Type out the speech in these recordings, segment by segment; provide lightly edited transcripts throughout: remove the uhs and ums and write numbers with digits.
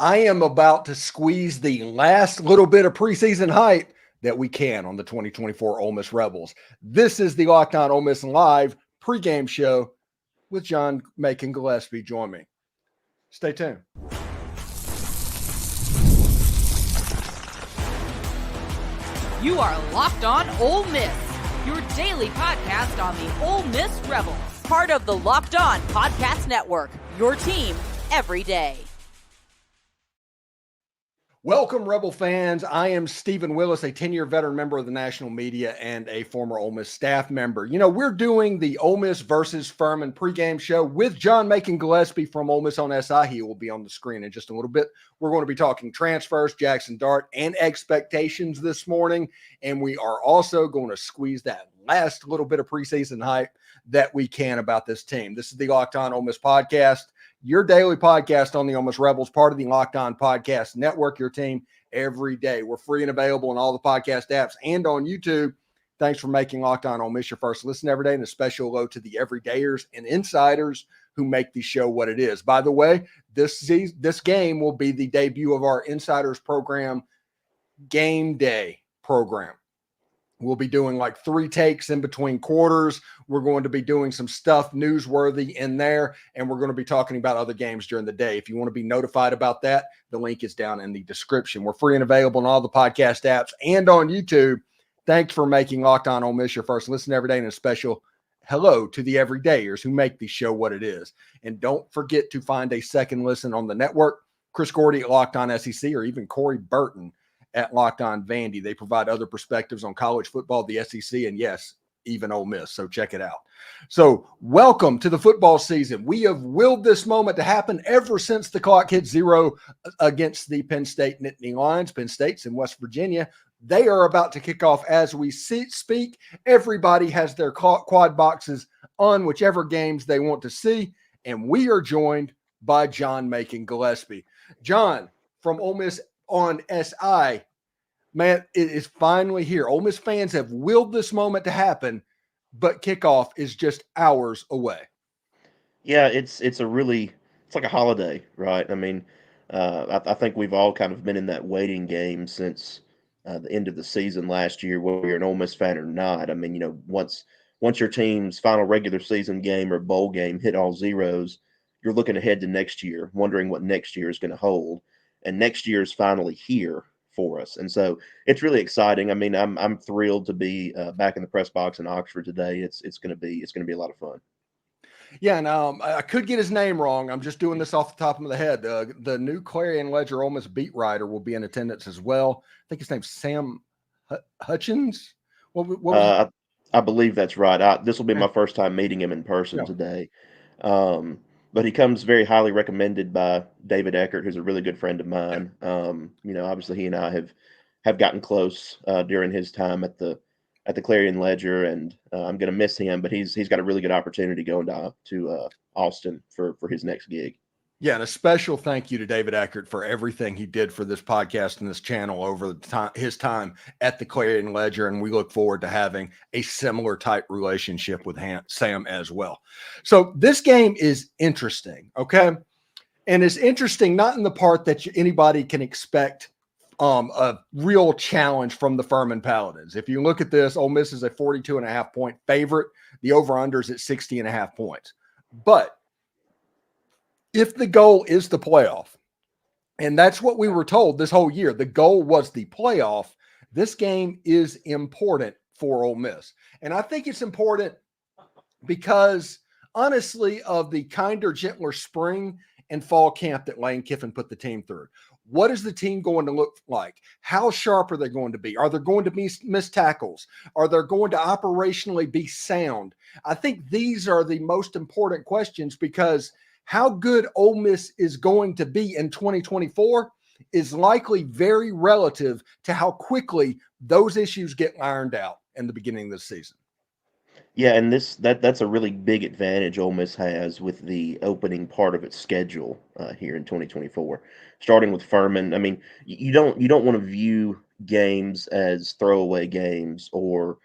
I am about to squeeze the last little bit of preseason hype that we can on the 2024 Ole Miss Rebels. This is the Locked On Ole Miss Live pregame show with John Macon Gillespie. Join me. Stay tuned. You are Locked On Ole Miss, your daily podcast on the Ole Miss Rebels. Part of the Locked On Podcast Network, your team every day. Welcome, Rebel fans. I am Steven Willis, a 10-year veteran member of the national media and a former Ole Miss staff member. You know, we're doing the Ole Miss versus Furman pregame show with John Macon Gillespie from Ole Miss on SI. He will be on the screen in just a little bit. We're going to be talking transfers, Jaxson Dart, and expectations this morning. And we are also going to squeeze that last little bit of preseason hype that we can about this team. This is the Locked On Ole Miss podcast, your daily podcast on the Ole Miss Rebels, part of the Locked On Podcast Network, your team every day. We're free and available on all the podcast apps and on YouTube. Thanks for making Locked On Ole Miss your first listen every day, and a special hello to the everydayers and insiders who make the show what it is. By the way, this game will be the debut of our Insiders program, Game Day program. We'll be doing like 3 takes in between quarters. We're going to be doing some stuff newsworthy in there, and we're going to be talking about other games during the day. If you want to be notified about that, the link is down in the description. We're free and available on all the podcast apps and on YouTube. Thanks for making Locked On Ole Miss your first listen every day, and a special hello to the everydayers who make the show what it is. And don't forget to find a second listen on the network. Chris Gordy at Locked On SEC, or even Corey Burton at Locked On Vandy. They provide other perspectives on college football, the SEC, and yes, even Ole Miss. So check it out. So welcome to the football season. We have willed this moment to happen ever since the clock hit 0 against the Penn State Nittany Lions. Penn State's in West Virginia. They are about to kick off as we speak. Everybody has their quad boxes on whichever games they want to see. And we are joined by John Macon Gillespie. John, from Ole Miss on SI, man, it is finally here. Ole Miss fans have willed this moment to happen, but kickoff is just hours away. Yeah, it's like a holiday, right? I mean, I think we've all kind of been in that waiting game since the end of the season last year, whether you're an Ole Miss fan or not. I mean, you know, once your team's final regular season game or bowl game hit all zeros, you're looking ahead to next year, wondering what next year is going to hold. And next year is finally here for us, and so it's really exciting. I mean, I'm thrilled to be back in the press box in Oxford today. It's going to be a lot of fun. Yeah, and I could get his name wrong. I'm just doing this off the top of the head. The new Clarion Ledger Ole Miss beat writer will be in attendance as well. I think his name's Sam Hutchins. I believe that's right. This will be my first time meeting him in person today. But he comes very highly recommended by David Eckert, who's a really good friend of mine. You know, obviously he and I have gotten close during his time at the Clarion Ledger, and I'm going to miss him. But he's got a really good opportunity going to Austin for his next gig. Yeah, and a special thank you to David Eckert for everything he did for this podcast and this channel over his time at the Clarion Ledger, and we look forward to having a similar type relationship with Sam as well. So this game is interesting, okay? And it's interesting not in the part that anybody can expect a real challenge from the Furman Paladins. If you look at this, Ole Miss is a 42.5-point favorite. The over-under is at 60.5 points. But if the goal is the playoff, and that's what we were told this whole year, the goal was the playoff, this game is important for Ole Miss. And I think it's important because, honestly, of the kinder, gentler spring and fall camp that Lane Kiffin put the team through. What is the team going to look like? How sharp are they going to be? Are there going to be missed tackles? Are they going to operationally be sound? I think these are the most important questions, because how good Ole Miss is going to be in 2024 is likely very relative to how quickly those issues get ironed out in the beginning of the season. Yeah, and that's a really big advantage Ole Miss has with the opening part of its schedule here in 2024. Starting with Furman, I mean, you don't want to view games as throwaway games, or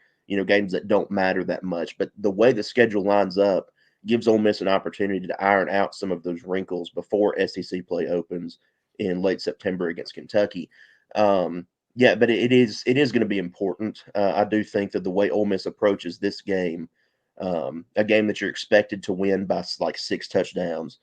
games that don't matter that much. But the way the schedule lines up gives Ole Miss an opportunity to iron out some of those wrinkles before SEC play opens in late September against Kentucky. Yeah, but it is going to be important. I do think that the way Ole Miss approaches this game, a game that you're expected to win by like 6 touchdowns,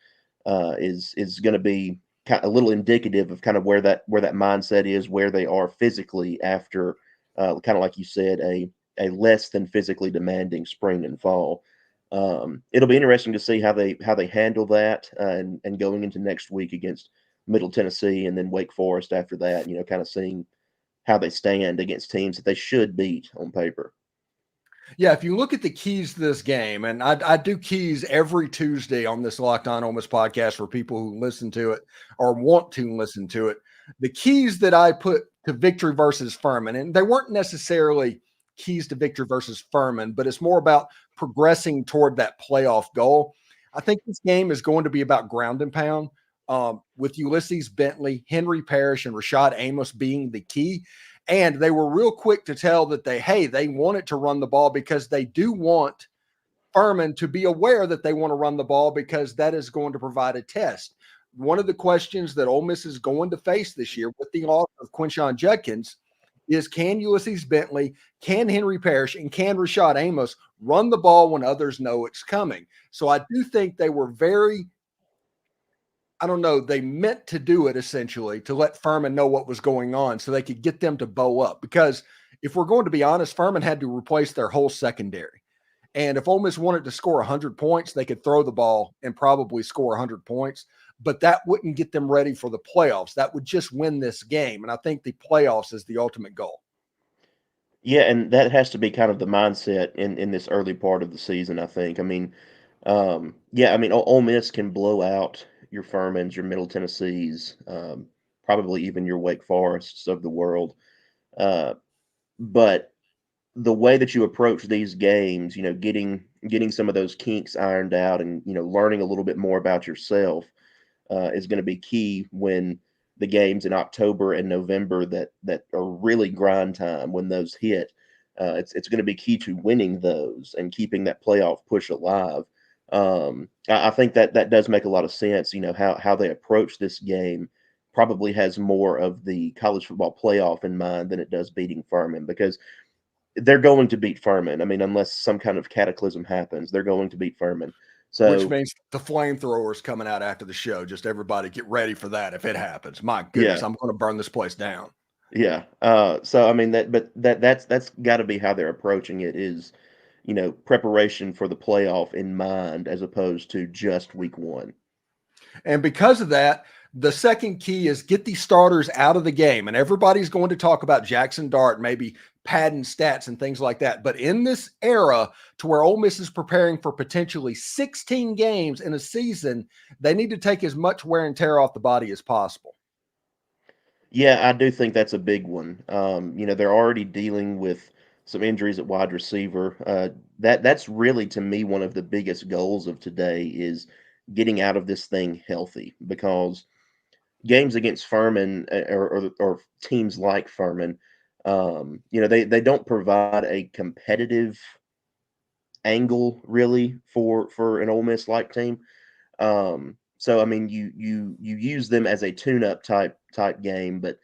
is going to be a little indicative of kind of where that mindset is, where they are physically after kind of like you said, a less than physically demanding spring and fall. It'll be interesting to see how they handle that, and going into next week against Middle Tennessee and then Wake Forest after that. Kind of seeing how they stand against teams that they should beat on paper. Yeah, if you look at the keys to this game, and I do keys every Tuesday on this Locked On Ole Miss podcast for people who listen to it or want to listen to it. The keys that I put to victory versus Furman, and they weren't necessarily keys to victory versus Furman, but it's more about progressing toward that playoff goal. I think this game is going to be about ground and pound, with Ulysses Bentley, Henry Parrish, and Rashad Amos being the key. And they were real quick to tell that they wanted to run the ball because they do want Furman to be aware that they want to run the ball, because that is going to provide a test. One of the questions that Ole Miss is going to face this year with the loss of Quinshon Judkins is, can Ulysses Bentley, can Henry Parrish, and can Rashad Amos run the ball when others know it's coming? So I do think they were they meant to do it essentially to let Furman know what was going on so they could get them to bow up. Because if we're going to be honest, Furman had to replace their whole secondary. And if Ole Miss wanted to score 100 points, they could throw the ball and probably score 100 points, but that wouldn't get them ready for the playoffs. That would just win this game. And I think the playoffs is the ultimate goal. Yeah, and that has to be kind of the mindset in this early part of the season, I think. I mean, Ole Miss can blow out your Furmans, your Middle Tennessees, probably even your Wake Forests of the world. But the way that you approach these games, getting some of those kinks ironed out, and learning a little bit more about yourself is going to be key when the games in October and November that are really grind time, when those hit. It's going to be key to winning those and keeping that playoff push alive. I think that does make a lot of sense. How they approach this game probably has more of the college football playoff in mind than it does beating Furman, because they're going to beat Furman. I mean, unless some kind of cataclysm happens, they're going to beat Furman. So, which means the flamethrowers coming out after the show. Just everybody get ready for that if it happens. My goodness, yeah. I'm going to burn this place down. Yeah. So I mean that's got to be how they're approaching it, is preparation for the playoff in mind, as opposed to just week one. And because of that, the second key is get these starters out of the game. And everybody's going to talk about Jaxson Dart, maybe padding stats and things like that. But in this era to where Ole Miss is preparing for potentially 16 games in a season, they need to take as much wear and tear off the body as possible. Yeah, I do think that's a big one. They're already dealing with some injuries at wide receiver. That's really, to me, one of the biggest goals of today, is getting out of this thing healthy, because games against Furman or teams like Furman, they don't provide a competitive angle really for an Ole Miss like team. So I mean, you use them as a tune-up type game, but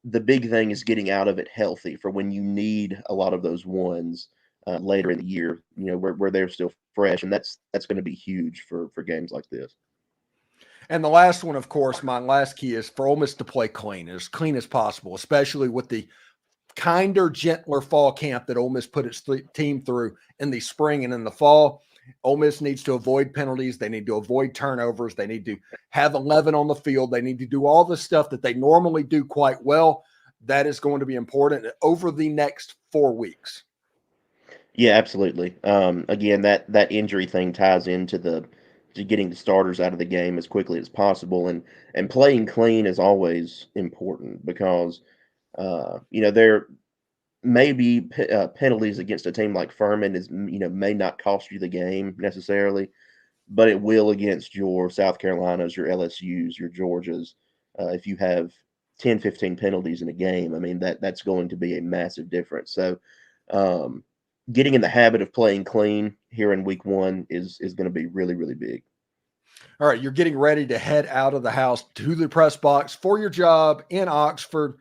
the big thing is getting out of it healthy for when you need a lot of those ones later in the year, where they're still fresh, and that's going to be huge for games like this. And the last one, of course, my last key is for Ole Miss to play clean as possible, especially with the kinder, gentler fall camp that Ole Miss put its team through in the spring and in the fall. Ole Miss needs to avoid penalties. They need to avoid turnovers. They need to have 11 on the field. They need to do all the stuff that they normally do quite well. That is going to be important over the next 4 weeks. Yeah, absolutely. Again, that injury thing ties into getting the starters out of the game as quickly as possible, and playing clean is always important, because there may be penalties against a team like Furman may not cost you the game necessarily, but it will against your South Carolinas, your LSUs, your Georgias. If you have 10, 15 penalties in a game, I mean, that's going to be a massive difference. So getting in the habit of playing clean here in week one is going to be really, really big. All right, you're getting ready to head out of the house to the press box for your job in Oxford.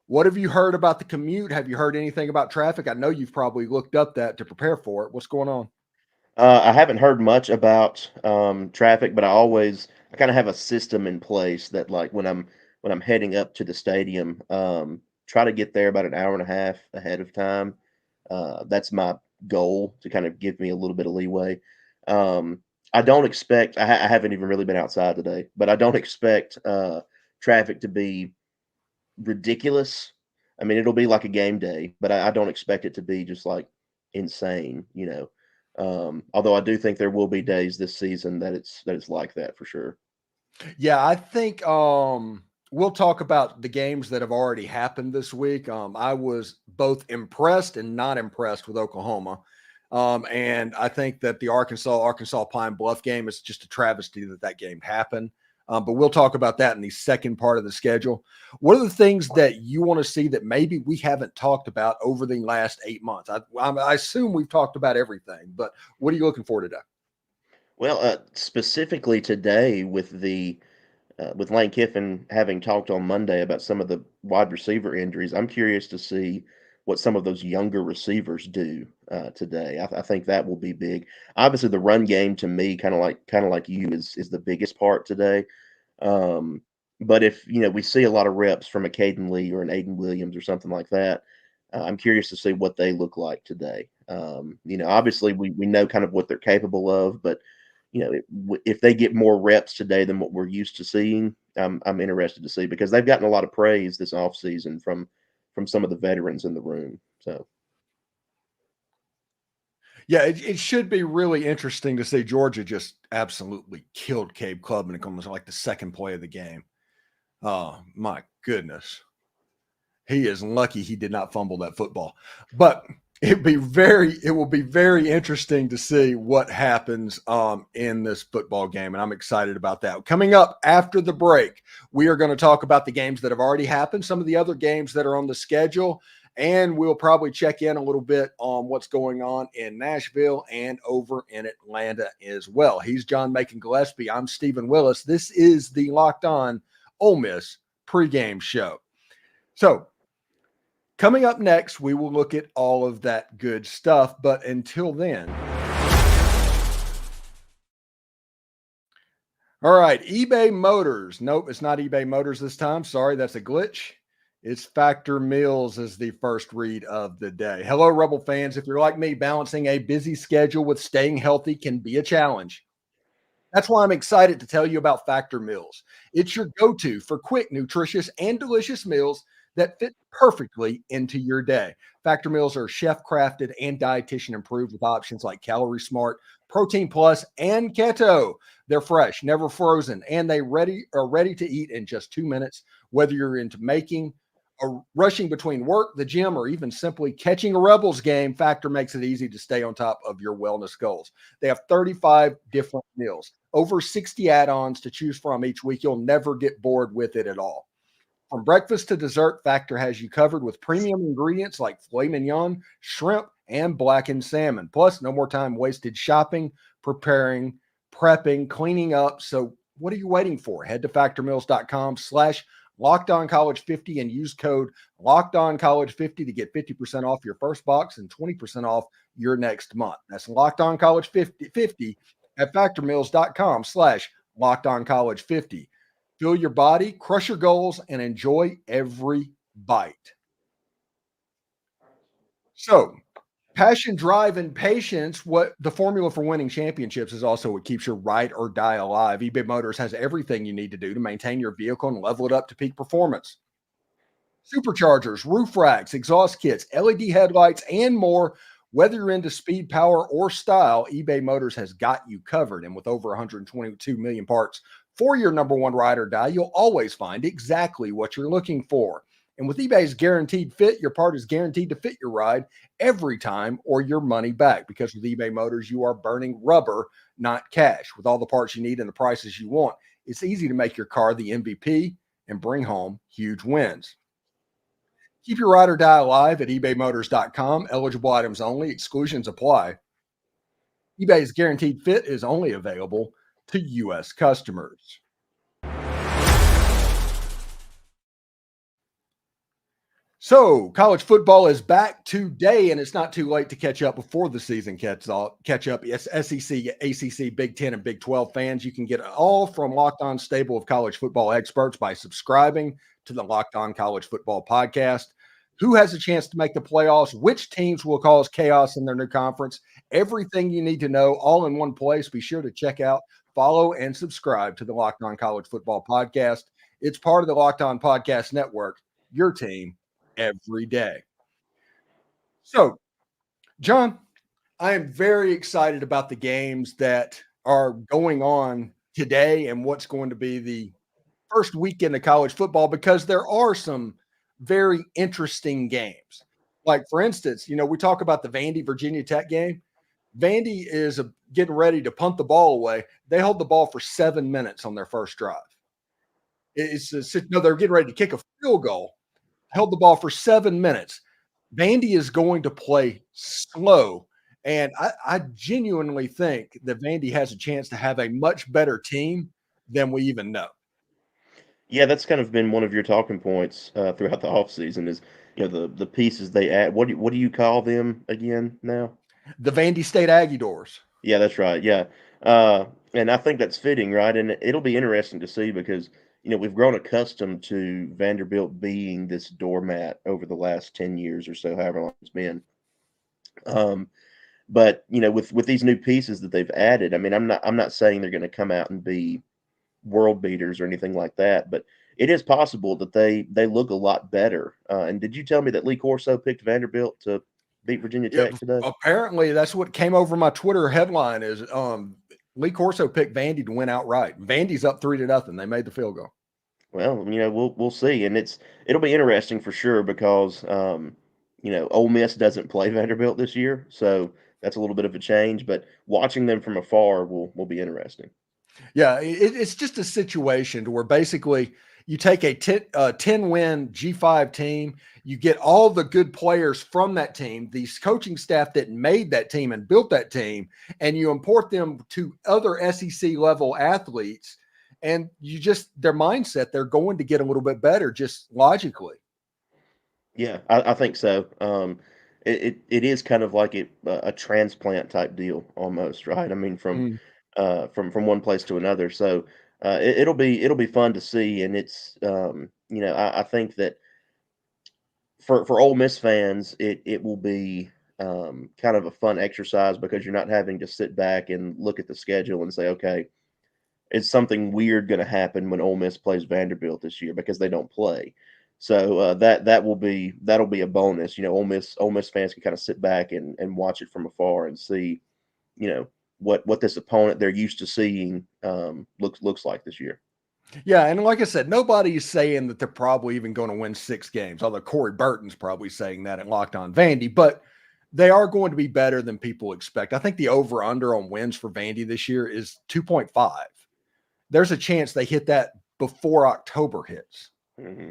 What have you heard about the commute? Have you heard anything about traffic? I know you've probably looked up that to prepare for it. What's going on? I haven't heard much about traffic, but I kind of have a system in place that like when I'm heading up to the stadium, try to get there about an hour and a half ahead of time. That's my goal to kind of give me a little bit of leeway. Um, I don't expect. I haven't even really been outside today, but I don't expect traffic to be ridiculous. I mean, it'll be like a game day, but I don't expect it to be just like insane, you know. Although I do think there will be days this season that it's like that for sure. Yeah, I think we'll talk about the games that have already happened this week. I was both impressed and not impressed with Oklahoma. And I think that the Arkansas Pine Bluff game is just a travesty that that game happened. But we'll talk about that in the second part of the schedule. What are the things that you want to see that maybe we haven't talked about over the last 8 months? I assume we've talked about everything, but what are you looking for today? Well, specifically today with Lane Kiffin having talked on Monday about some of the wide receiver injuries, I'm curious to see what some of those younger receivers do today. I think that will be big. Obviously, the run game to me, kind of like you, is the biggest part today. Um, but if we see a lot of reps from a Caden Lee or an Aiden Williams or something like that, I'm curious to see what they look like today. Obviously we know kind of what they're capable of, but if they get more reps today than what we're used to seeing, I'm interested to see because they've gotten a lot of praise this offseason from some of the veterans in the room. So Yeah, it should be really interesting to see. Georgia just absolutely killed Cape Club and it comes like the second play of the game. Oh my goodness. He is lucky he did not fumble that football. But it will be very interesting to see what happens in this football game. And I'm excited about that. Coming up after the break, we are going to talk about the games that have already happened, some of the other games that are on the schedule, and we'll probably check in a little bit on what's going on in Nashville and over in Atlanta as well. He's John Macon Gillespie. I'm Steven Willis. This is the Locked On Ole Miss pregame show. So coming up next, we will look at all of that good stuff. But until then, all right, eBay Motors. Nope, it's not eBay Motors this time. Sorry, that's a glitch. It's Factor Meals is the first read of the day. Hello, Rebel fans. If you're like me, balancing a busy schedule with staying healthy can be a challenge. That's why I'm excited to tell you about Factor Meals. It's your go-to for quick, nutritious, and delicious meals that fit perfectly into your day. Factor Meals are chef-crafted and dietitian improved with options like Calorie Smart, Protein Plus, and Keto. They're fresh, never frozen, and they are ready to eat in just 2 minutes. Whether you're into making or rushing between work, the gym, or even simply catching a Rebels game, Factor makes it easy to stay on top of your wellness goals. They have 35 different meals, over 60 add-ons to choose from each week. You'll never get bored with it at all. From breakfast to dessert, Factor has you covered with premium ingredients like filet mignon, shrimp, and blackened salmon. Plus, no more time wasted shopping, preparing, prepping, cleaning up. So what are you waiting for? Head to factormeals.com/LockedOnCollege50 and use code LockedOnCollege50 to get 50% off your first box and 20% off your next month. That's LockedOnCollege50 at factormeals.com/LockedOnCollege50. Fill your body, crush your goals, and enjoy every bite. So, passion, drive, and patience, what the formula for winning championships is also what keeps your ride or die alive. eBay Motors has everything you need to do to maintain your vehicle and level it up to peak performance. Superchargers, roof racks, exhaust kits, LED headlights, and more. Whether you're into speed, power, or style, eBay Motors has got you covered. And with over 122 million parts for your number one ride or die, you'll always find exactly what you're looking for. And with eBay's guaranteed fit, your part is guaranteed to fit your ride every time or your money back. Because with eBay Motors, you are burning rubber, not cash. With all the parts you need and the prices you want, it's easy to make your car the MVP and bring home huge wins. Keep your ride or die alive at ebaymotors.com. Eligible items only. Exclusions apply. eBay's guaranteed fit is only available to U.S. customers. So college football is back today, and it's not too late to catch up before the season catch up. Yes, SEC, ACC, Big 10, and Big 12 fans. You can get it all from Locked On stable of college football experts by subscribing to the Locked On College Football Podcast. Who has a chance to make the playoffs? Which teams will cause chaos in their new conference? Everything you need to know all in one place. Be sure to check out, follow, and subscribe to the Locked On College Football Podcast. It's part of the Locked On Podcast Network, your team every day. So, John, I am very excited about the games that are going on today and what's going to be the first weekend of college football, because there are some very interesting games. Like, for instance, we talk about the Vandy Virginia Tech game. Vandy is getting ready to punt the ball away. They hold the ball for 7 minutes on their first drive. They're getting ready to kick a field goal. Held the ball for 7 minutes. Vandy is going to play slow, and I genuinely think that Vandy has a chance to have a much better team than we even know. Yeah, that's kind of been one of your talking points throughout the offseason is, the pieces they add. What do you call them again now? The Vandy State Aggie Doors. Yeah, that's right. Yeah. And I think that's fitting, right? And it'll be interesting to see because, we've grown accustomed to Vanderbilt being this doormat over the last 10 years or so, however long it's been. But, with these new pieces that they've added, I mean, I'm not saying they're going to come out and be world beaters or anything like that, but it is possible that they look a lot better. And did you tell me that Lee Corso picked Vanderbilt to beat Virginia Tech today? Apparently, that's what came over my Twitter headline is Lee Corso picked Vandy to win outright. Vandy's up 3-0. They made the field goal. Well, we'll see, and it'll be interesting for sure because Ole Miss doesn't play Vanderbilt this year, so that's a little bit of a change. But watching them from afar will be interesting. Yeah, it's just a situation to where basically you take a 10-win G5 team, you get all the good players from that team, these coaching staff that made that team and built that team, and you import them to other SEC level athletes, and their mindset, they're going to get a little bit better just logically. Yeah, I think so. It is kind of like a transplant type deal almost, right? I mean, from one place to another. So it'll be fun to see, and it's I think that for Ole Miss fans, it will be kind of a fun exercise because you're not having to sit back and look at the schedule and say, okay, is something weird going to happen when Ole Miss plays Vanderbilt this year because they don't play. So that'll be a bonus. Ole Miss fans can kind of sit back and watch it from afar and see, what this opponent they're used to seeing looks like this year. Yeah, and like I said, nobody's saying that they're probably even going to win 6 games, although Corey Burton's probably saying that at Locked On Vandy, but they are going to be better than people expect. I think the over-under on wins for Vandy this year is 2.5. There's a chance they hit that before October hits. Mm-hmm.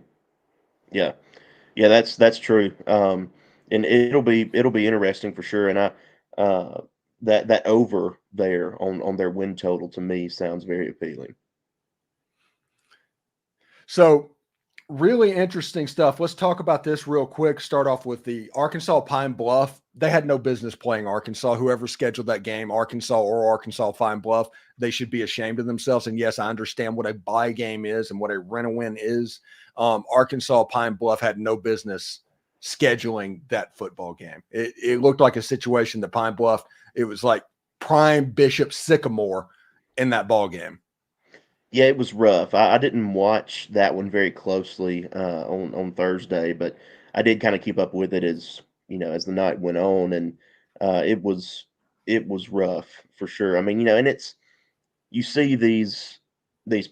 Yeah, that's true. And it'll be interesting for sure. And that over there on their win total to me sounds very appealing. So really interesting stuff. Let's talk about this real quick. Start off with the Arkansas Pine Bluff. They had no business playing Arkansas. Whoever scheduled that game, Arkansas or Arkansas Pine Bluff, they should be ashamed of themselves. And yes, I understand what a bye game is and what a rent-a-win is. Arkansas Pine Bluff had no business scheduling that football game. It looked like a situation that Pine Bluff, it was like prime Bishop Sycamore in that ball game. Yeah, it was rough. I didn't watch that one very closely on Thursday, but I did kind of keep up with it as the night went on, and it was rough for sure. I mean, and you see these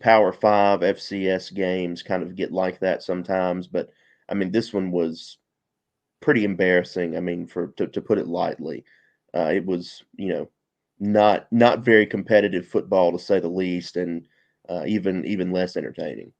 Power 5 FCS games kind of get like that sometimes, but I mean, this one was pretty embarrassing. I mean, to put it lightly, it was not very competitive football to say the least, and even less entertaining.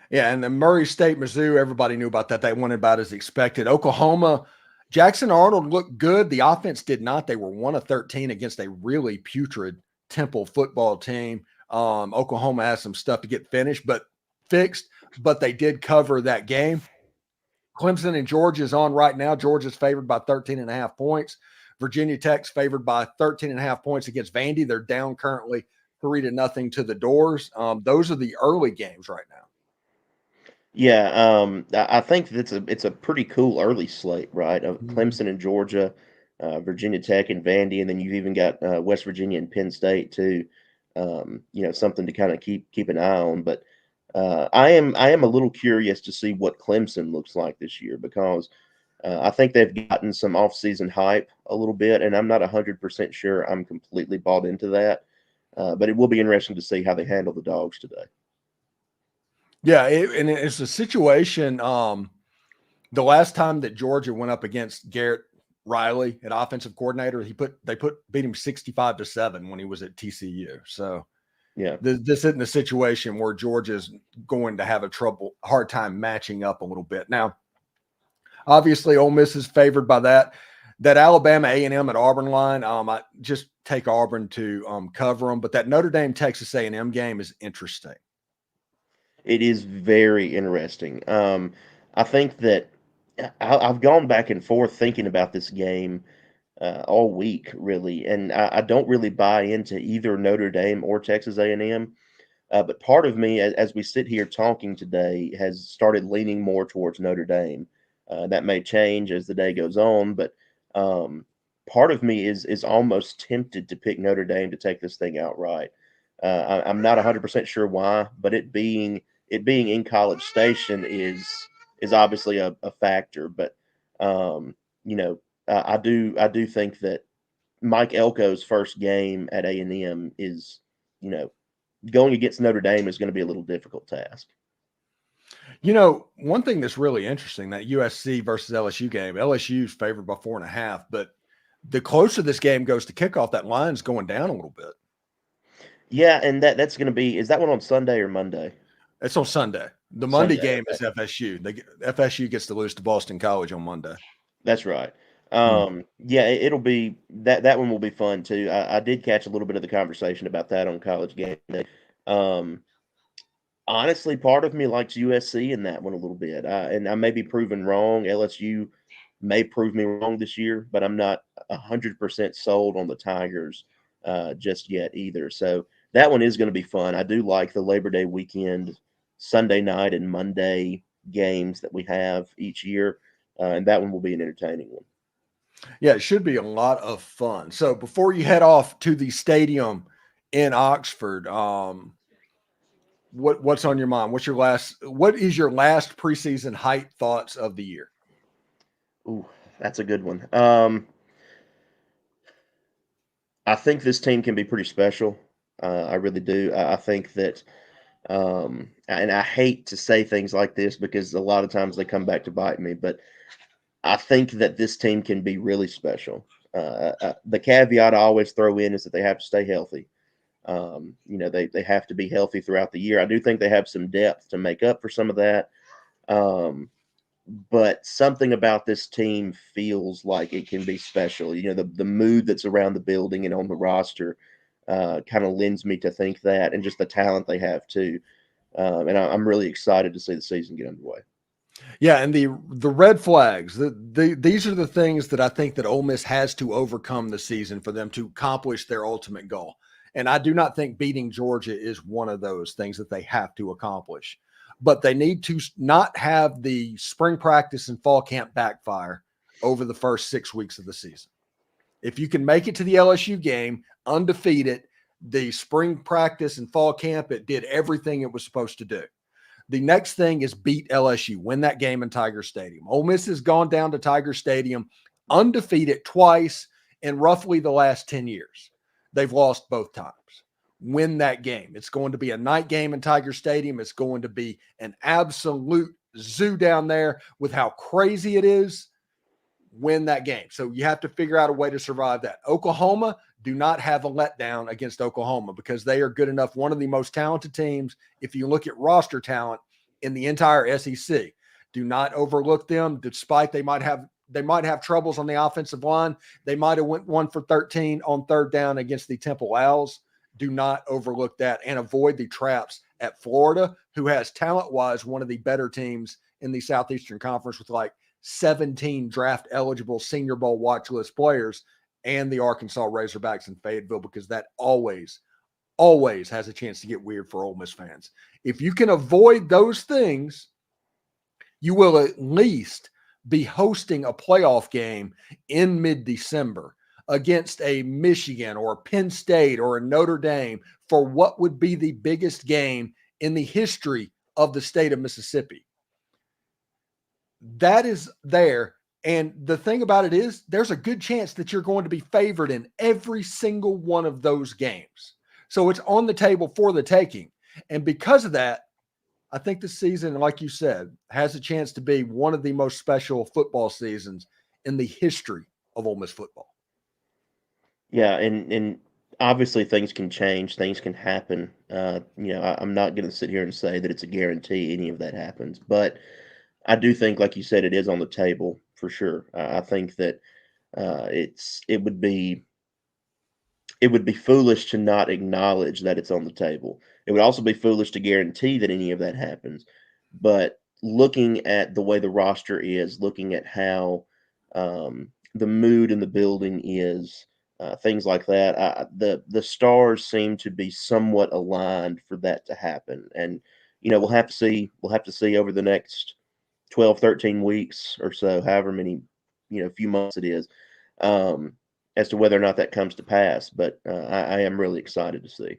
Yeah, and the Murray State, Mizzou, everybody knew about that. They won about as expected. Oklahoma, Jackson Arnold looked good. The offense did not. They were 1 of 13 against a really putrid Temple football team. Oklahoma has some stuff to get fixed, but they did cover that game. Clemson and Georgia is on right now. Georgia's favored by 13.5 points. Virginia Tech's favored by 13.5 points against Vandy. They're down currently 3-0 to the Doors. Those are the early games right now. Yeah, I think it's a pretty cool early slate, right? Of Clemson and Georgia, Virginia Tech and Vandy, and then you've even got West Virginia and Penn State too. Something to kind of keep an eye on. But I am a little curious to see what Clemson looks like this year, because I think they've gotten some offseason hype a little bit, and I'm not 100% sure I'm completely bought into that. But it will be interesting to see how they handle the Dogs today. Yeah, and it's a situation. The last time that Georgia went up against Garrett Riley at offensive coordinator, beat him 65-7 when he was at TCU. So yeah, this isn't a situation where Georgia's going to have hard time matching up a little bit. Now, obviously, Ole Miss is favored by that Alabama A&M at Auburn line. I just take Auburn to cover them, but that Notre Dame Texas A&M game is interesting. It is very interesting. I think that I've gone back and forth thinking about this game all week, really, and I don't really buy into either Notre Dame or Texas A&M. But part of me, as we sit here talking today, has started leaning more towards Notre Dame. That may change as the day goes on, but part of me is almost tempted to pick Notre Dame to take this thing outright. I'm not 100% sure why, but it being in College Station is obviously a factor. But I do think that Mike Elko's first game at A&M is, going against Notre Dame is going to be a little difficult task. One thing that's really interesting, that USC versus LSU game, LSU's favored by 4.5, but the closer this game goes to kickoff, that line's going down a little bit. Yeah, and that's going to be, is that one on Sunday or Monday? It's on Sunday. The Monday game is FSU. FSU gets to lose to Boston College on Monday. That's right. Yeah, it'll be that one will be fun too. I did catch a little bit of the conversation about that on College Game Day. Honestly, part of me likes USC in that one a little bit, and I may be proven wrong. LSU may prove me wrong this year, but I'm not 100% sold on the Tigers just yet either. So that one is going to be fun. I do like the Labor Day weekend, Sunday night and Monday games that we have each year, and that one will be an entertaining one. Yeah, it should be a lot of fun. So before you head off to the stadium in Oxford, what's on your mind? What is your last preseason hype thoughts of the year? Ooh, that's a good one. I think this team can be pretty special. I really do. I think that, and I hate to say things like this because a lot of times they come back to bite me, but I think that this team can be really special. The caveat I always throw in is that they have to stay healthy. They have to be healthy throughout the year. I do think they have some depth to make up for some of that. But something about this team feels like it can be special. The mood that's around the building and on the roster kind of lends me to think that, and just the talent they have too. And I'm really excited to see the season get underway. Yeah, and the red flags, these are the things that I think that Ole Miss has to overcome this season for them to accomplish their ultimate goal. And I do not think beating Georgia is one of those things that they have to accomplish. But they need to not have the spring practice and fall camp backfire over the first 6 weeks of the season. If you can make it to the LSU game undefeated, the spring practice and fall camp, it did everything it was supposed to do. The next thing is beat LSU, win that game in Tiger Stadium. Ole Miss has gone down to Tiger Stadium undefeated twice in roughly the last 10 years. They've lost both times. Win that game. It's going to be a night game in Tiger Stadium. It's going to be an absolute zoo down there with how crazy it is. Win that game. So you have to figure out a way to survive that. Oklahoma, do not have a letdown against Oklahoma because they are good enough. One of the most talented teams, if you look at roster talent in the entire SEC. Do not overlook them, despite they might have troubles on the offensive line. They might have went 1 for 13 on third down against the Temple Owls Do not overlook that and avoid the traps at Florida, who has talent-wise one of the better teams in the Southeastern Conference with like 17 draft-eligible Senior Bowl watch list players, and the Arkansas Razorbacks in Fayetteville, because that always has a chance to get weird for Ole Miss fans. If you can avoid those things, you will at least be hosting a playoff game in mid-December against a Michigan or a Penn State or a Notre Dame for what would be the biggest game in the history of the state of Mississippi. That is there. And the thing about it is, there's a good chance that you're going to be favored in every single one of those games. So it's on the table for the taking. And because of that, I think this season, like you said, has a chance to be one of the most special football seasons in the history of Ole Miss football. Yeah, and obviously things can change, things can happen. I'm not going to sit here and say that it's a guarantee any of that happens, but I do think, like you said, it is on the table for sure. I think that it would be foolish to not acknowledge that it's on the table. It would also be foolish to guarantee that any of that happens. But looking at the way the roster is, looking at how the mood in the building is, things like that, the stars seem to be somewhat aligned for that to happen. And we'll have to see. We'll have to see over the next 12, 13 weeks or so, however many few months it is, as to whether or not that comes to pass. But I am really excited to see.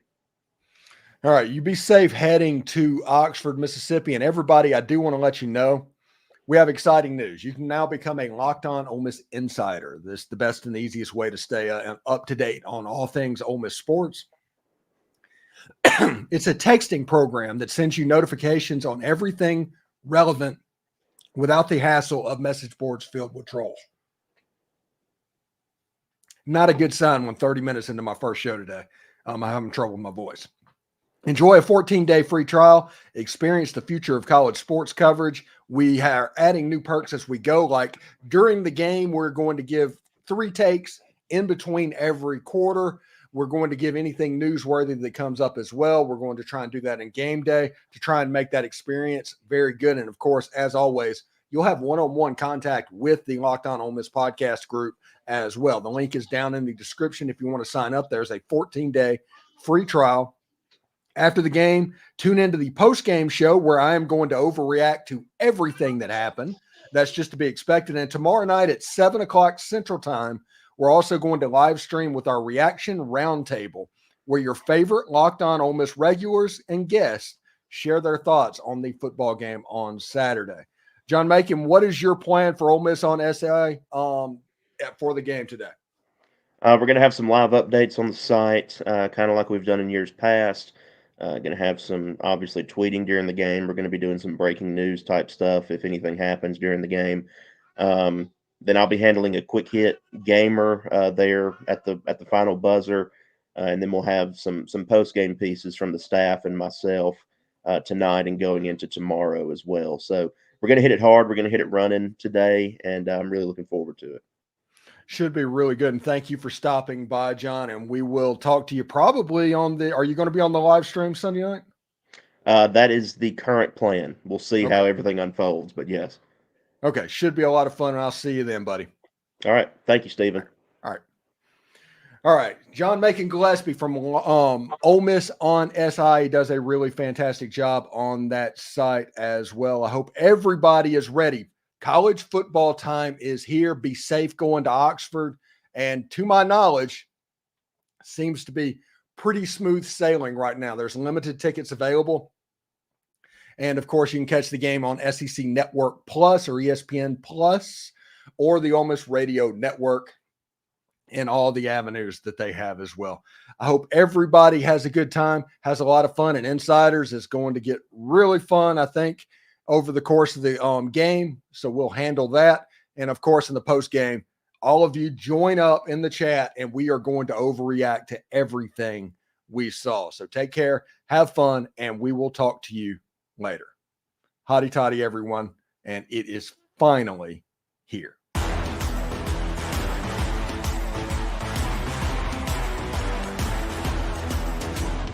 All right, you be safe heading to Oxford, Mississippi. And everybody, I do want to let you know, we have exciting news. You can now become a Locked On Ole Miss Insider. This is the best and the easiest way to stay up to date on all things Ole Miss sports. It's a texting program that sends you notifications on everything relevant without the hassle of message boards filled with trolls. Not a good sign when 30 minutes into my first show today, I'm having trouble with my voice. Enjoy a 14-day free trial. Experience the future of college sports coverage. We are adding new perks as we go. Like during the game, we're going to give 3 takes in between every quarter. We're going to give anything newsworthy that comes up as well. We're going to try and do that in game day to try and make that experience very good. And of course, as always, you'll have one-on-one contact with the Locked On Ole Miss podcast group as well. The link is down in the description if you want to sign up. There's a 14-day free trial. After the game, tune into the post-game show where I am going to overreact to everything that happened. That's just to be expected. And tomorrow night at 7 o'clock Central Time, we're also going to live stream with our reaction roundtable, where your favorite Locked On Ole Miss regulars and guests share their thoughts on the football game on Saturday. John Macon, what is your plan for Ole Miss on SI for the game today? We're going to have some live updates on the site, kind of like we've done in years past. Going to have some, obviously, tweeting during the game. We're going to be doing some breaking news type stuff if anything happens during the game. Then I'll be handling a quick hit gamer there at the final buzzer, and then we'll have some post game pieces from the staff and myself tonight and going into tomorrow as well. So we're going to hit it hard. We're going to hit it running today, and I'm really looking forward to it. Should be really good. And thank you for stopping by, John. And we will talk to you probably are you going to be on the live stream Sunday night? That is the current plan. We'll see how everything unfolds, but yes. Okay. Should be a lot of fun. And I'll see you then, buddy. All right. Thank you, Steven. All right. John Macon Gillespie from Ole Miss on SI. He does a really fantastic job on that site as well. I hope everybody is ready. College football time is here. Be safe going to Oxford. And to my knowledge, seems to be pretty smooth sailing right now. There's limited tickets available. And, of course, you can catch the game on SEC Network Plus or ESPN Plus or the Ole Miss Radio Network and all the avenues that they have as well. I hope everybody has a good time, has a lot of fun, and Insiders is going to get really fun, I think, over the course of the game. So we'll handle that. And of course, in the post game, all of you join up in the chat and we are going to overreact to everything we saw. So take care, have fun, and we will talk to you later. Hotty toddy, everyone. And it is finally here.